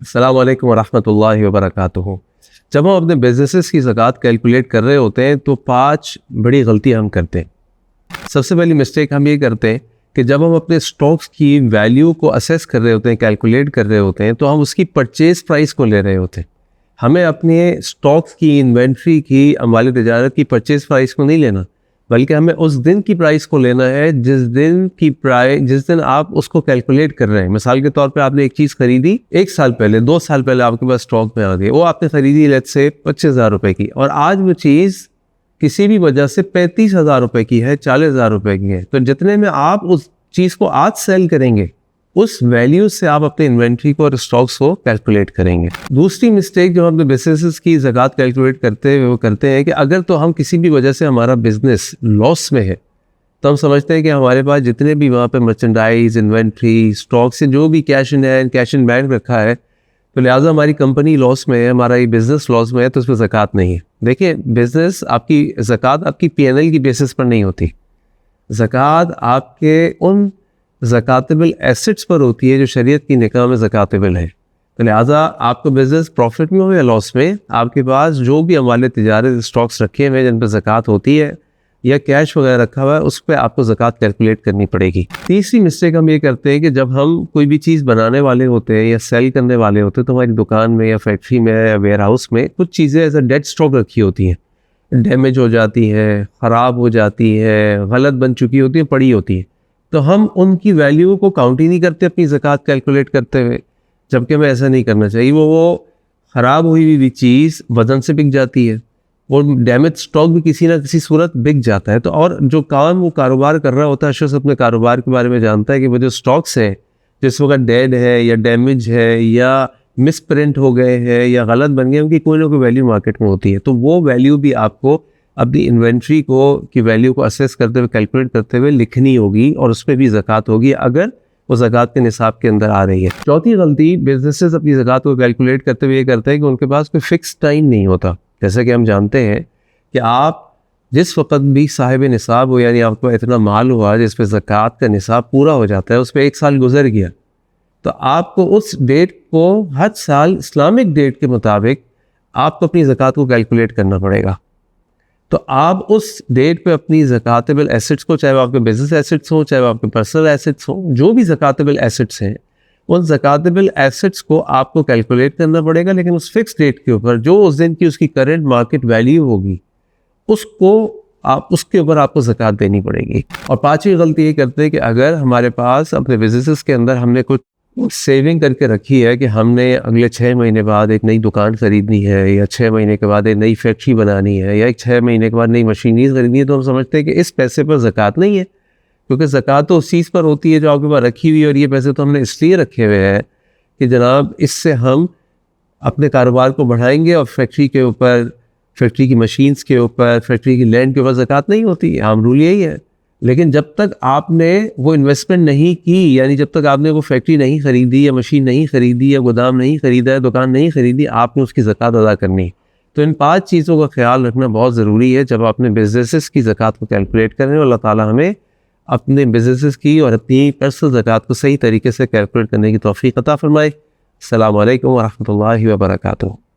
अस्सलाम वालेकुम वरहमतुल्लाहि वबरकातुहू। जब हम अपने बिजनेसेस की ज़कात कैलकुलेट कर रहे होते हैं तो 5 बड़ी गलतियां हम करते हैं। सबसे पहली मिस्टेक हम ये करते हैं कि जब हम अपने स्टॉक्स की वैल्यू को असेस कर रहे होते हैं, कैलकुलेट कर रहे होते हैं, तो हम उसकी परचेज प्राइस को ले रहे होते हैं। हमें अपने स्टॉक्स की, इन्वेंट्री की, अमाल तिजारत की परचेज प्राइस को नहीं लेना, बल्कि हमें उस दिन की प्राइस को लेना है जिस दिन आप उसको कैलकुलेट कर रहे हैं। मिसाल के तौर पे आपने एक चीज़ खरीदी 1 साल पहले, 2 साल पहले आपके पास स्टॉक में आ गई, वो आपने खरीदी लेट्स से 25,000 रुपए की, और आज वो चीज़ किसी भी वजह से 35,000 रुपए की है, 40,000 रुपए की है। तो जितने में आप उस चीज़ को आज सेल करेंगे, उस वैल्यू से आप अपने इन्वेंट्री को और स्टॉक्स को कैलकुलेट करेंगे। दूसरी मिस्टेक जो हम अपने बिजनेसेस की ज़कात कैलकुलेट करते हुए वो करते हैं कि अगर तो हम किसी भी वजह से हमारा बिजनेस लॉस में है, तो हम समझते हैं कि हमारे पास जितने भी वहाँ पे मर्चेंडाइज, इन्वेंट्री, स्टॉक से जो भी कैश इन बैंक रखा है, तो लिहाजा हमारी कंपनी लॉस में है, हमारा ये बिज़नेस लॉस में है, तो उसमें ज़कात नहीं है। देखिए, बिज़नेस आपकी ज़कात आपकी पीएनएल की बेसिस पर नहीं होती। ज़कात आपके उन ज़कातेबल एसेट्स पर होती है जो शरीयत की निकाह में ज़कातेबल है। तो लिहाजा आपको बिज़नेस प्रॉफिट में हो या लॉस में, आपके पास जो भी अमाल तिजारत स्टॉक्स रखे हुए हैं जिन पर ज़कात होती है या कैश वगैरह रखा हुआ है, उस पर आपको ज़कात कैलकुलेट करनी पड़ेगी। तीसरी मिस्टेक हम ये करते हैं कि जब हम कोई भी चीज़ बनाने वाले होते हैं या सेल करने वाले होते हैं, तो हमारी दुकान में या फैक्ट्री में या वेयर हाउस में कुछ चीज़ें एज अ डेड स्टॉक रखी होती हैं, डैमेज हो जाती है, ख़राब हो जाती है, गलत बन चुकी होती है, पड़ी होती है, तो हम उनकी वैल्यू को काउंट ही नहीं करते अपनी ज़कात कैलकुलेट करते हुए, जबकि हमें ऐसा नहीं करना चाहिए। वो ख़राब हुई हुई चीज़ वज़न से बिक जाती है, वो डैमेज स्टॉक भी किसी ना किसी सूरत बिक जाता है। तो और जो काम वो कारोबार कर रहा होता है, शख्स अपने कारोबार के बारे में जानता है कि वो जो स्टॉक्स हैं जिस वक्त डेड है या डैमेज है या मिस प्रिंट हो गए हैं या गलत बन गए, उनकी कोई ना कोई वैल्यू मार्केट में होती है। तो वो वैल्यू भी आपको अपनी इन्वेंट्री को की वैल्यू को असेस करते हुए, कैलकुलेट करते हुए लिखनी होगी, और उस पर भी ज़कात होगी अगर वो ज़कात के निसाब के अंदर आ रही है। चौथी गलती बिजनेसेस अपनी ज़कात को कैलकुलेट करते हुए ये करते हैं कि उनके पास कोई फिक्स टाइम नहीं होता। जैसे कि हम जानते हैं कि आप जिस वक्त भी साहिब निसाब हो, यानी आपको इतना माल हुआ जिस पे ज़कात का निसाब पूरा हो जाता है, उस पर 1 साल गुजर गया, तो आपको उस डेट को हर साल इस्लामिक डेट के मुताबिक आपको अपनी ज़कात को कैलकुलेट करना पड़ेगा। तो आप उस डेट पे अपनी ज़कातेबल एसेट्स को, चाहे वो आपके बिजनेस एसेट्स हो, चाहे वो आपके पर्सनल एसेट्स हो, जो भी ज़कातेबल एसेट्स हैं, उन ज़कातेबल एसेट्स को आपको कैलकुलेट करना पड़ेगा, लेकिन उस फिक्स डेट के ऊपर जो उस दिन की उसकी करंट मार्केट वैल्यू होगी, उसके ऊपर आपको ज़कात देनी पड़ेगी। और पांचवी गलती ये करते हैं कि अगर हमारे पास अपने बिजनेसेस के अंदर हमने कुछ सेविंग करके रखी है कि हमने अगले 6 महीने बाद एक नई दुकान खरीदनी है, या 6 महीने के बाद एक नई फैक्ट्री बनानी है, या 6 महीने के बाद नई मशीनरी खरीदनी है, तो हम समझते हैं कि इस पैसे पर ज़कात नहीं है, क्योंकि ज़कात तो उस चीज़ पर होती है जो आपके पास रखी हुई है, और ये पैसे तो हमने इसलिए रखे हुए हैं कि जनाब इससे हम अपने कारोबार को बढ़ाएंगे, और फैक्ट्री के ऊपर, फैक्ट्री की मशीन्स के ऊपर, फैक्ट्री की लैंड के ऊपर ज़कात नहीं होती है। आम रूल यही है। लेकिन जब तक आपने वो इन्वेस्टमेंट नहीं की, यानी जब तक आपने वो फैक्ट्री नहीं खरीदी या मशीन नहीं खरीदी या गोदाम नहीं खरीदा या दुकान नहीं खरीदी, आपने उसकी ज़कात अदा करनी। तो इन 5 चीज़ों का ख्याल रखना बहुत ज़रूरी है जब आपने बिजनेसेस की ज़कात को कैलकुलेट करें। और अल्लाह ताला हमें अपने बिजनेसेस की और अपनी पर्सनल ज़कात को सही तरीके से कैलकुलेट करने की तौफीक अता फरमाए। अस्सलामु अलैकुम व रहमतुल्लाहि व बरकातुहू।